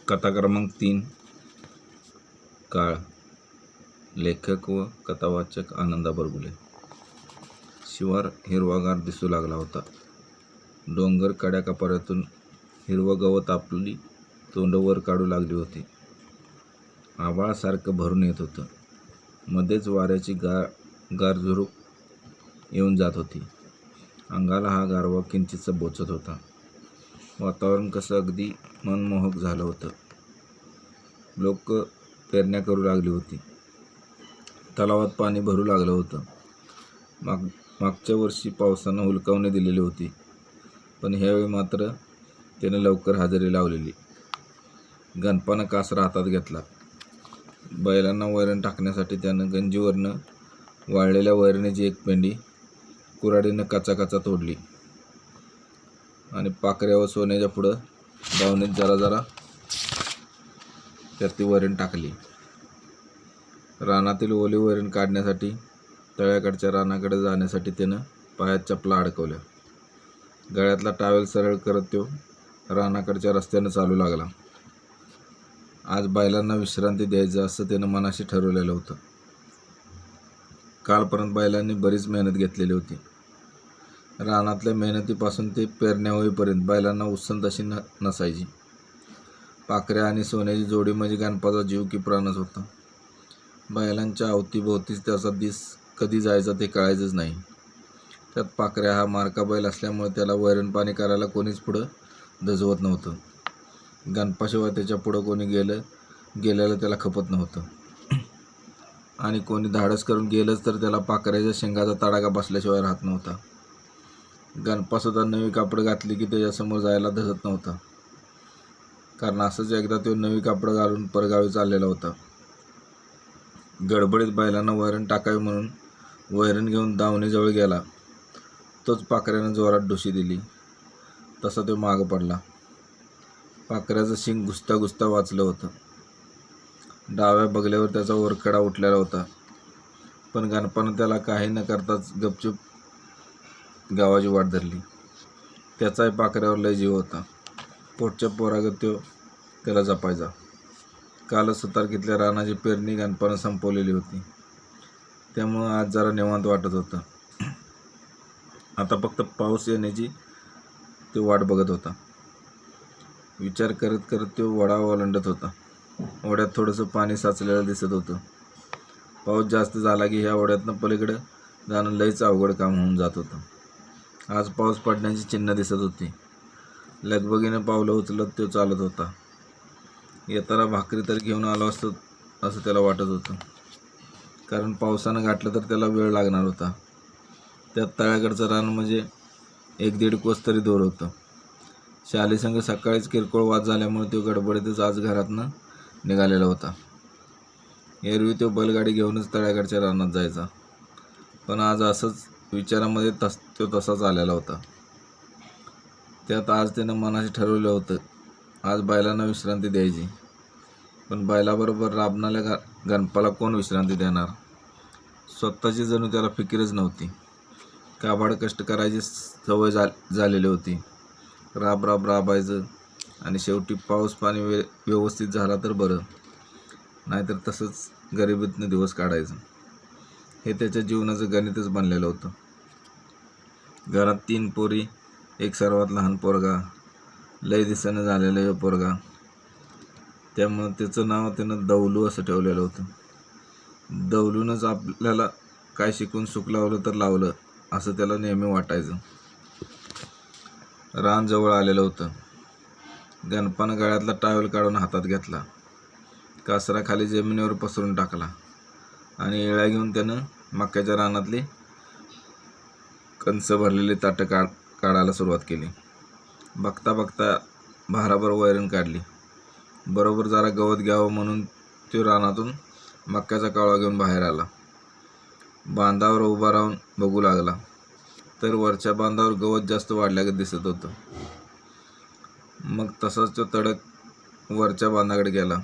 कथा क्रमांक 3 काळ. लेखक व कथावाचक आनंदा बरगुले. शिवार हिरवागार दिसू लागला होता. डोंगर कड्याकपाऱ्यातून हिरवं गवत आपली तोंडवर काढू लागली होती. आभाळासारखं भरून येत होतं. मध्येच वाऱ्याची गार झुळूक येऊन जात होती. अंगाला हा गारवा किंचितसा बोचत होता. वातावरण कसं अगदी मनमोहक झालं होतं. लोक पेरण्या करू लागली होती. तलावात पाणी भरू लागलं होतं. मागच्या वर्षी पावसानं हुलकावणी दिलेली होती, पण ह्यावेळी मात्र त्यानं लवकर हजेरी लावलेली. गणपानं कासरा हातात घेतला. बैलांना वैरण टाकण्यासाठी त्यानं गंजीवरनं वाळलेल्या वैरणीची एक पेंडी कुऱ्हाडीनं कचाकचा तोडली आणि पाकऱ्या व सोन्याच्या पुढं दावणीत जरा त्यात ती वैरण टाकली. रानातील ओली वैरण काढण्यासाठी तळ्याकडच्या रानाकडे जाण्यासाठी त्यानं पायात चपला अडकवल्या. गळ्यातला टावेल सरळ करत तो रानाकडच्या रस्त्यानं चालू लागला. आज बैलांना विश्रांती द्यायचं असं त्यानं मनाशी ठरवलेलं होतं. कालपर्यंत बैलांनी बरीच मेहनत घेतलेली होती. रानातल्या मेहनतीपासून ते पेरण्या होईपर्यंत बैलांना उसंत अशी नसायची. पाकऱ्या आणि सोन्याची जोडी म्हणजे गणपाचा जीव की प्राणच होता. बैलांच्या अवतीभोवतीच त्याचा दिस कधी जायचा ते कळायचंच नाही. त्यात पाकऱ्या हा मारका बैल असल्यामुळे त्याला वैरण पाणी करायला कोणीच पुढं धजवत नव्हतं. गणपाशिवाय त्याच्या पुढं कोणी गेलेलं त्याला खपत नव्हतं आणि कोणी धाडस करून गेलंच तर त्याला पाकऱ्याच्या शेंगाचा तडाखा बसल्याशिवाय राहत नव्हता. गणपासुद्धा नवी कापडं घातली की त्याच्यासमोर जायला धजत नव्हता, कारण असंच एकदा तो नवी कापडं घालून परगावी चाललेला होता. गडबडीत बैलांना वैरण टाकावी म्हणून वैरण घेऊन दावणीजवळ गेला. तोच पाकऱ्यानं जोरात ढुशी दिली. तसा तो मागं पडला. पाकऱ्याचं शिंग घुसता वाचलं होतं. डाव्या बगल्यावर त्याचा वरकडा उठलेला होता, पण गणपानं त्याला काही न करताच गपचूप गावाची वाट धरली. त्याचाही पाकऱ्यावर लय जीव होता. पोटच्या पोरागत तो त्याला जपायचा. कालच सुतारकीतल्या रानाची पेरणी गणपानं संपवलेली होती, त्यामुळं आज जरा निवांत वाटत होतं. आता फक्त पाऊस येण्याची तो वाट बघत होता. विचार करत करत तो वडा ओलांडत होता. ओढ्यात थोडंसं पाणी साचलेलं दिसत होतं. पाऊस जास्त झाला की ह्या ओढ्यातनं पलीकडे जाणं लयच अवघड काम होऊन जात होतं. आज पाऊस पडण्याची चिन्ह दिसत होती. लगबगीनं पावलं उचलत तो चालत होता. येताना भाकरी तर घेऊन आलो असतो असं त्याला वाटत होतं, कारण पावसानं घातलं तर त्याला वेळ लागणार होता. त्यात तळ्याकडचं रान म्हणजे 1-1.5 कोस तरी दूर होतं. शालीसंग सकाळीच किरकोळ वाद झाल्यामुळे तो गडबडीतच आज घरातनं निघालेला होता. एरवी तो बैलगाडी घेऊनच तळ्याकडच्या रानात जायचा, पण आज असंच विचारामध्ये तो तसाच आलेला होता. त्यात आज त्यानं मनाशी ठरवलं होतं, आज बैलांना विश्रांती द्यायची. पण बैलाबरोबर राबणाऱ्या गणपाला कोण विश्रांती देणार? स्वतःची जणू त्याला फिकीरच नव्हती. काबाड कष्ट करायची सवय झालेली होती. राबायचं आणि शेवटी पाऊस पाणी व्यवस्थित झाला तर बरं, नाहीतर तसंच गरिबीतनं दिवस काढायचं. हे त्याच्या जीवनाचं गणितच बनलेलं होतं. घरात 3 पोरी, एक सर्वात लहान पोरगा, लय दिसानं झालेलं हे पोरगा. त्यामुळं त्याचं नाव त्यानं दौलू असं ठेवलेलं होतं. दौलूनच आपल्याला काय शिकून सुख लावलं तर लावलं असं त्याला नेहमी वाटायचं. रान जवळ आलेलं होतं. गणपानं गळ्यातला टावेल काढून हातात घेतला. कासरा खाली जमिनीवर पसरून टाकला आणि येळ्या घेऊन त्यानं मक्याच्या रानातली कंच भरलेली ताटं काढायला सुरुवात केली. बघता भाराभर वैरण काढली. बरोबर जरा गवत घ्यावं म्हणून तो रानातून मक्याचा कावळा घेऊन बाहेर आला. बांधावर उभा राहून बघू लागला तर वरच्या बांधावर गवत जास्त वाढल्यागत दिसत होतं. मग तसाच तो तडक वरच्या बांधाकडे गेला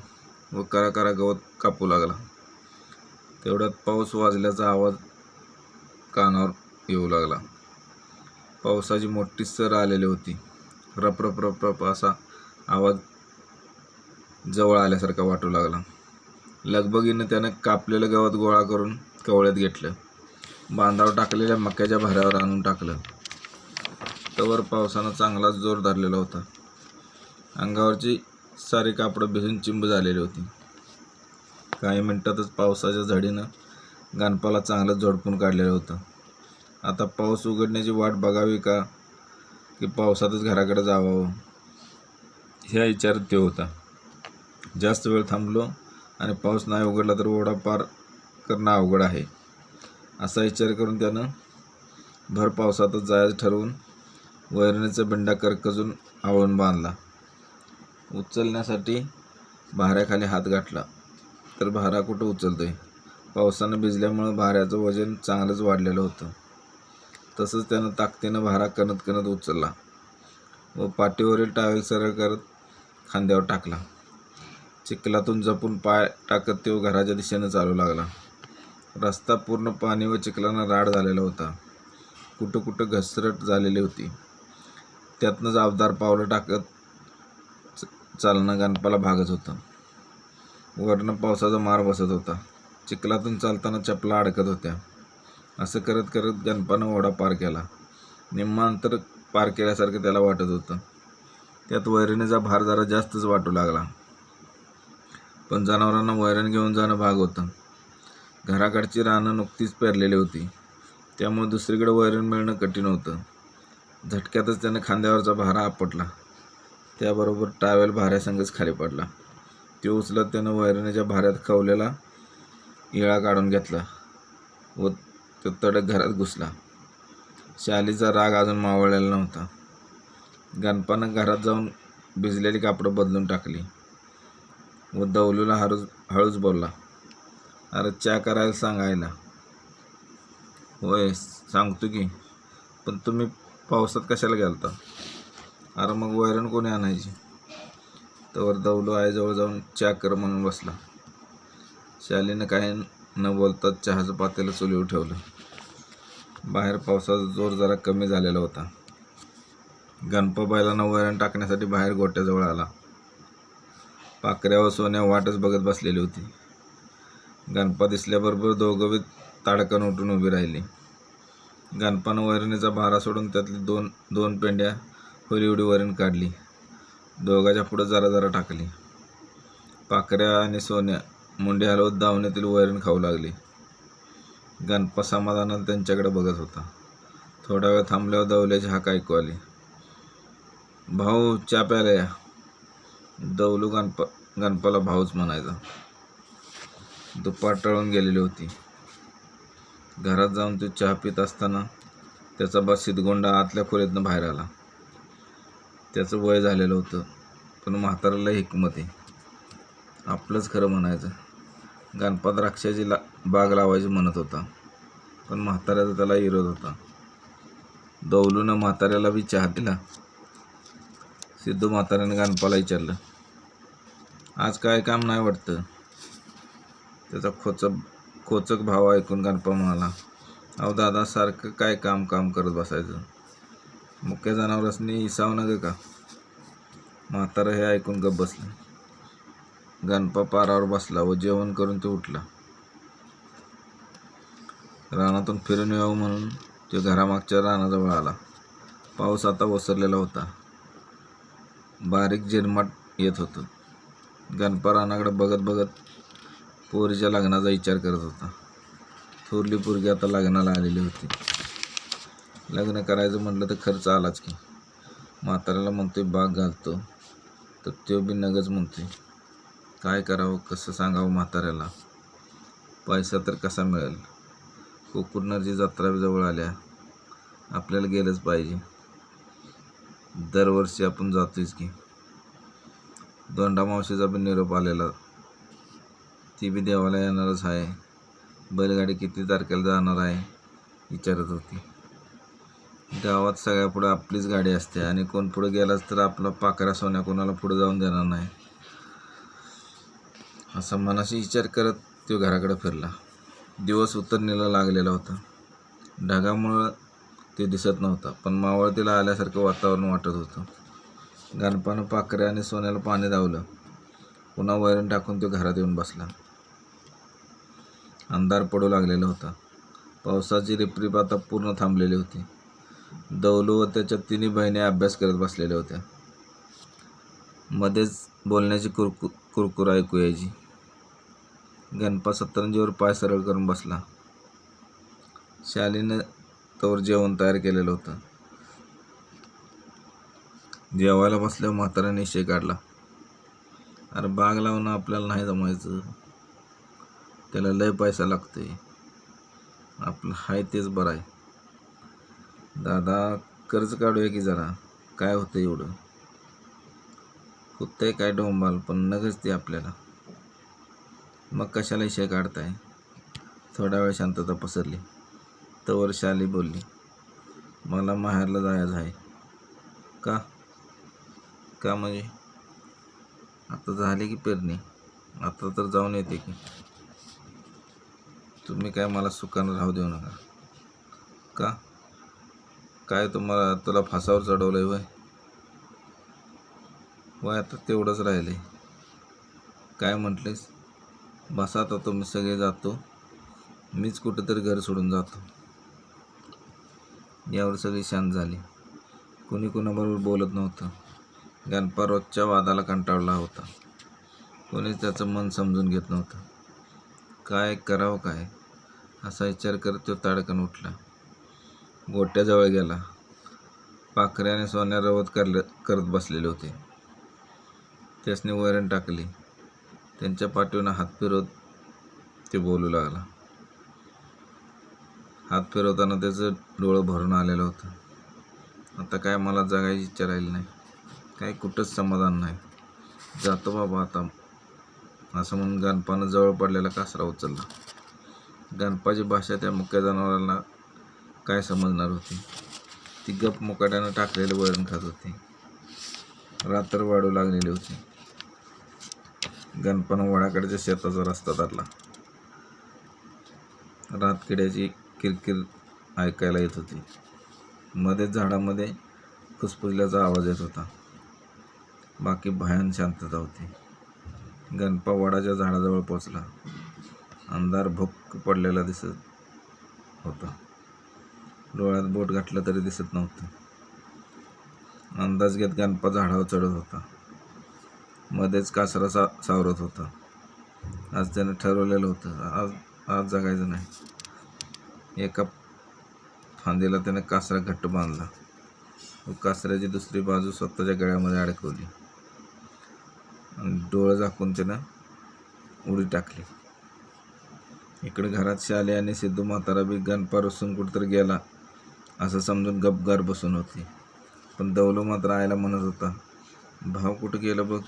व करा गवत कापू लागला. तेवढ्यात पाऊस वाजल्याचा आवाज कानावर येऊ लागला. पावसाची मोठी सर आलेली होती. रप असा आवाज जवळ आल्यासारखा वाटू लागला. लगबगीनं त्यानं कापलेलं गवत गोळा करून कवळ्यात घेतलं. बांधावर टाकलेल्या मक्याच्या भाऱ्यावर आणून टाकलं. तवर पावसानं चांगलाच जोर धरलेला होता. अंगावरची सारी कापडं भिजून चिंब झालेली होती. काही मिनिटातच पावसाच्या झडीनं गणपाला चांगलं झोडपून काढलेलं होतं. आता पाऊस उघडण्याची वाट बघावी का की पावसातच घराकडे जावावं ह्या विचारात तो होता. जास्त वेळ थांबलो आणि पाऊस नाही उघडला तर ओढा पार करणं अवघड आहे असा विचार करून त्यानं भर पावसातच जायचं ठरवून वैरणीचा बिंडा करकजून आवळून बांधला. उचलण्यासाठी भाऱ्याखाली हात गाठला तर भारा कुठं उचलतोय. पावसानं भिजल्यामुळं भाऱ्याचं वजन चांगलंच वाढलेलं होतं. तसंच त्यानं ताकदीनं भारा कणत कणत उचलला व पाठीवरील टावेल सरळ करत खांद्यावर टाकला. चिखलातून जपून पाय टाकत तो घराच्या दिशेनं चालू लागला. रस्ता पूर्ण पाणी व चिखलानं राड झालेला होता. कुठं कुठं घसरट झालेली होती. त्यातनंच अवधार पावलं टाकत चालणं गणपाला भागत होतं. वरनं पावसाचा मार बसत होता. चिखलातून चालताना चपला अडकत होत्या. असं करत करत गणपानं ओढा पार केला. निम्मा अंतर पार केल्यासारखं त्याला वाटत होतं. त्यात वैरणीचा भार जरा जास्तच वाटू लागला. पण जनावरांना वैरण घेऊन जाणं भाग होतं. घराकडची रानं नुकतीच पेरलेली होती. त्यामुळे दुसरीकडे वैरण मिळणं कठीण होतं. झटक्यातच त्यानं खांद्यावरचा भारा आपटला. त्याबरोबर टावेल भाऱ्यासंगच खाली पडला. तो उचलत त्यानं वैरणीच्या भाऱ्यात खवलेला इळा काढून घेतला व तो तडक घरात घुसला. शालीचा राग अजून मावळलेला नव्हता. गणपानं घरात जाऊन भिजलेली कापडं बदलून टाकली व दौलूला हळूच बोलला, अरे चहा करायला सांगायला. होय सांगतो की, पण तुम्ही पावसात कशाला गेलता. अरे मग वैरण कोणी आणायची. तवर दौलू आईजवळ जाऊन चहा कर म्हणून बसला. शालीनं काही न बोलताच चहाचं पातेलं चुलीवर ठेवलं. बाहेर पावसाचा जोर जरा कमी झालेला होता. गणपा बैलांना वैरण टाकण्यासाठी बाहेर गोट्याजवळ आला. पाखऱ्या व सोन्या वाटच बघत बसलेली होती. गणपा दिसल्याबरोबर दोघं ताडकन उठून उभी राहिली. गणपानं वैरणीचा भारा सोडून त्यातली दोन पेंड्या होईल एवढी वैरण काढली. दोघाच्या पुढं जरा जरा टाकली. पाखऱ्या आणि सोन्या मुंडी हलवत दावणीतील वैरण खाऊ लागली. गणपा समाधानानं त्यांच्याकडे बघत होता. थोडा वेळ थांबल्यावर दौल्याची हाक ऐकू आली, भाऊ चहा प्यायला या. दौलू गणपाला भाऊच म्हणायचा. दुपार टळून गेलेली होती. घरात जाऊन तो चहा पित असताना त्याचा बा शिदगोंडा आतल्या खोलीतनं बाहेर आला. त्याचं वय झालेलं होतं, पण म्हाताऱ्याला हिकमत आहे. आपलंच खरं म्हणायचं. गणपा द्राक्षाची बाग लावायची म्हणत होता, पण म्हाताऱ्याचा त्याला विरोध होता. दौलूनं म्हाताऱ्याला बी चहा दिला. सिद्धू म्हाताऱ्यानं गणपाला विचारलं, आज काय काम नाही वाटतं. त्याचा खोचक भाव ऐकून गणपा म्हणाला, अहो दादा सारखं काय काम करत बसायचं. मुक्या जनावरांनी हिसाव नका का. म्हातारा हे ऐकून गप्प बसलं. गणपा पारावर बसला व जेवण करून तो उठला. रानातून फिरून यावं म्हणून तो घरामागच्या रानाजवळ आला. पाऊस आता ओसरलेला होता. बारीक झिरमाट येत होतं. गणपा रानाकडे बघत बघत पोरीच्या लग्नाचा विचार करत होता. थोरली पोरगी आता लग्नाला आलेली होती. लग्न करायचं म्हटलं तर खर्च आलाच की. म्हाताऱ्याला म्हणतोय बाग घालतो तर तो बी नगच म्हणतोय. काय करावं, कसं सांगावं म्हाताऱ्याला. पैसा तर कसा मिळेल. कोकुरनरची जत्रा जवळ आल्या. आपल्याला गेलंच पाहिजे. दरवर्षी आपण जातोयच की. दोंडा मावशीचा पण निरोप आलेला. ती बी देवाला येणारच आहे. बैलगाडी किती तारखेला जाणार आहे विचारत होती. गावात सगळ्या पुढं आपलीच गाडी असते आणि कोण पुढं गेलाच तर आपला पाखरा सोन्या कोणाला पुढं जाऊन देणार नाही असा मनाशी विचार करत तो घराकडे फिरला. दिवस उतरणीला लागलेला होता. ढगामुळं ते दिसत नव्हता, पण मावळतीला आल्यासारखं वातावरण वाटत होतं. गणपानं पाखऱ्या आणि सोन्याला पाणी धावलं. पुन्हा वैरण टाकून तो घरात येऊन बसला. अंधार पडू लागलेला होता. पावसाची रिपरिप आता पूर्ण थांबलेली होती. दौलू व त्याच्या तिन्ही बहिणी अभ्यास करत बसलेल्या होत्या. मध्येच बोलण्याची कुरकुर ऐकू यायची. गणपा सतरंजीवर पाय सरळ करून बसला. शालीनं तोवर जेवण तयार केलेलं होतं. जेवायला बसल्यावर म्हाताऱ्याने विषय काढला. अरे बाग लावणं आपल्याला नाही जमायचं, त्याला लय पैसा लागतोय, आपलं हाय तेच बरं आहे. दादा कर्ज काढूया की जरा, काय होतं एवढं, होतंय काय डोंबाल, पण नगच ते आपल्याला. मग कशाला विषय काढताय. थोडा वेळ शांतता पसरली. तवर शाली बोलली, मला माहेरला जायचं आहे. का का म्हणजे आता झाली की पेरणी, आता तर जाऊन येते की. तुम्ही काय मला सुखानं राहू देऊ नका. का काय तुला फासावर चढवलंय वय आता तेवढंच राहिले. काय म्हटलेस. बसा आता तुम्ही सगळे, जातो मीच कुठेतरी घर सोडून जातो. यावर सगळी शांत झाली. कुणी कुणाबरोबर बोलत नव्हतं. गणपा रोजच्या वादाला कंटाळला होता. कोणीच त्याचं मन समजून घेत नव्हतं. काय करावं काय असा विचार करत तो ताडकन उठला. गोट्याजवळ गेला. पाखऱ्याने सोन्या रवत करत बसलेले होते. त्यासने वैरण टाकली. त्यांच्या पाठीवरून हात फिरवत ते बोलू लागला. हात फिरवताना त्याचं डोळं भरून आलेलं होतं. आता काय मला जगायची इच्छा राहिली नाही, काय कुठंच समाधान नाही, जातो बाबा आता, असं म्हणून गणपानं जवळ पडलेला कासरा उचलला. गणपाची भाषा त्या मुक्या जनावरांना काय समजणार होती. ती गप मुकाट्यानं टाकलेलं वैरण खात होती. रात्र वाढू लागलेली होती. गणपानं वडाकडच्या शेताचा रस्ता धरला. रातकिड्याची किरकिर ऐकायला येत होती. मध्येच झाडामध्ये फुसफुसल्याचा आवाज येत होता. बाकी भयान शांतता होती. गणपा वडाच्या झाडाजवळ पोचला. अंधार भुक्क पडलेला दिसत होता. डोळ्यात बोट घातलं तरी दिसत नव्हतं. अंदाज घेत गणपा झाडावर चढत होता. मध्येच कासरा सावरत होता. आज त्यानं ठरवलेलं होतं, आज जगायचं नाही. एका फांदीला त्याने कासरा घट्ट बांधला व कासऱ्याची दुसरी बाजू स्वतःच्या गळ्यामध्ये अडकवली आणि डोळं झाकून त्यानं उडी टाकली. इकडे घरात शाली आणि सिद्धू म्हातारा बी गणपा रुसून कुठंतरी गेला असं समजून गपगार बसून होती. पण दौलू मात्र आईला म्हणत होता, भाव कुठं गेलं बघ,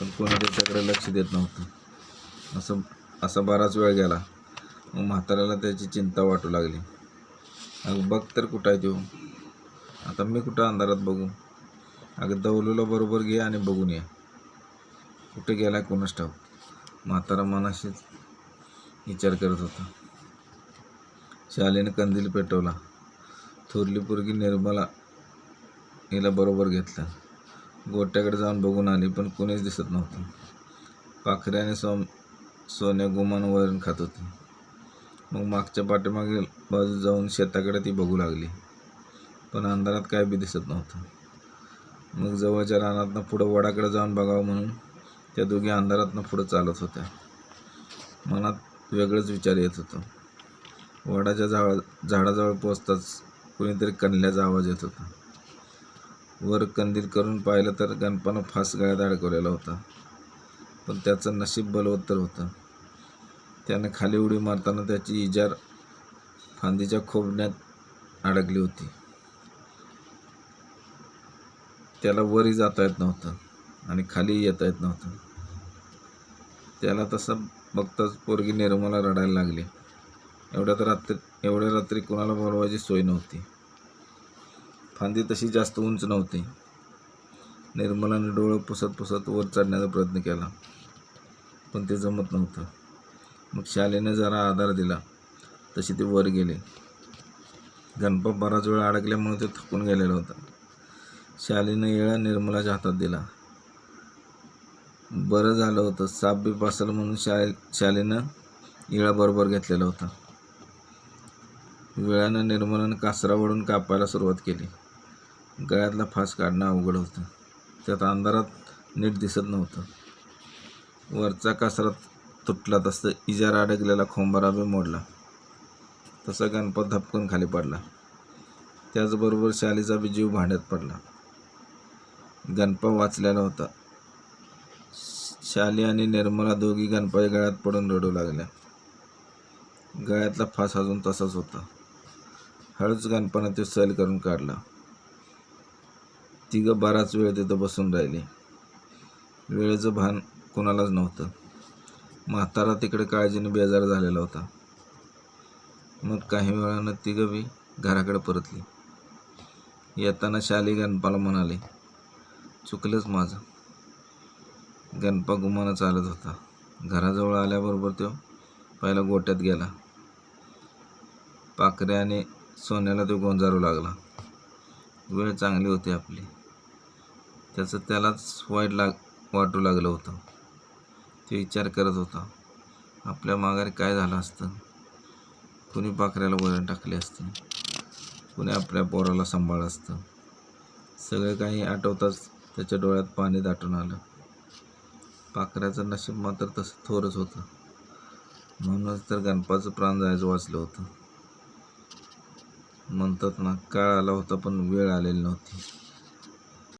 पण कोणी त्याच्याकडे लक्ष देत नव्हतं. असा बराच वेळ गेला. मग म्हाताऱ्याला त्याची चिंता वाटू लागली. अगं बघ तर कुठं आहे तो, आता मी कुठं अंधारात बघू. अगं दौलूला बरोबर घे आणि बघून ये, कुठे गेलाय कोणास ठाऊक. म्हातारा मनाशीच विचार करत होता. शालीने कंदील पेटवला. थोरली पोरगी निर्मला हिला बरोबर घेतलं. गोट्याकडे जाऊन बघून आली, पण कोणीच दिसत नव्हतं. पाखऱ्याने सोन्या गुमान वैरण खात होती. मग मागच्या पाठीमागील बाजू जाऊन शेताकडे ती बघू लागली, पण अंधारात काय बी दिसत नव्हतं. मग जवळच्या रानातनं पुढं वडाकडे जाऊन बघावं म्हणून त्या दोघी अंधारातनं पुढं चालत होत्या. मनात वेगळंच विचार येत होतं. वडाच्या झाडाजवळ पोचताच कुणीतरी कणल्याचा आवाज येत होता. वर कंदील करून पाहिलं तर गणपानं फास गळ्यात अडकवलेला होता. पण त्याचं नशीब बलवत्तर होतं. त्याने खाली उडी मारताना त्याची इजार फांदीच्या खोबण्यात अडकली होती. त्याला वरही जाता येत नव्हतं आणि खालीही येता येत नव्हतं. त्याला तसं बघताच पोरगी निर्मला रडायला लागली. एवढ्या रात्री कुणाला बोलवायची सोय नव्हती. फांदी तशी जास्त उंच नव्हती. निर्मलाने डोळं पुसत वर चढण्याचा प्रयत्न केला, पण ते जमत नव्हतं. मग शालीने जरा आधार दिला तशी ती वर गेली. गणपा बराच वेळ अडकल्यामुळे ते थकून गेलेला होता. शालीने येळा निर्मलाच्या हातात दिला. बरं झालं होतं, साप बीप असेल म्हणून शालीनं इळा बरोबर घेतलेला होता. विळानं निर्मलानं कासरा ओढून कापायला सुरुवात केली. गळ्यातला फास काढणं अवघड होतं. त्यात अंधारात नीट दिसत नव्हतं. वरचा कासरा तुटला तसं इजार अडकलेला खोंबारा बी मोडला. तसा गणपा धपकन खाली पडला. त्याचबरोबर शालीचा बी जीव भांड्यात पडला. गणपा वाचलेला होता. शाली आणि निर्मला दोघी गणपाच्या गळ्यात पडून रडू लागल्या. गळ्यातला फास अजून तसाच होता. हळूच गणपानं तो सैल करून काढला. तिघं बराच वेळ तिथं बसून राहिली. वेळेचं भान कोणालाच नव्हतं. म्हातारा तिकडे काळजीने बेजार झालेला होता. मग काही वेळानं तिघं बी घराकडे परतली. येताना शाली गणपाला म्हणाली, चुकलंच माझं. गणपा गुमानं चालत होता. घराजवळ आल्याबरोबर तो पहिला गोट्यात गेला. पाखरे आणि सोन्याला तो गोंजारू लागला. वेळ चांगली होती आपली. त्याचं त्यालाच वाटू लागलं होतं. ते विचार करत होता, आपल्या माघारी काय झालं असतं. कुणी पाखऱ्याला वरण टाकले असते, कुणी आपल्या पोराला सांभाळलं असतं. सगळे काही आठवताच त्याच्या डोळ्यात पाणी दाटून आलं. पाखऱ्याचं नशीब मात्र तसं थोरच होतं. म्हणूनच तर गणपाचं प्राण जायचं वाचलं होतं. म्हणतात ना, काळ आला होता पण वेळ आलेली नव्हती.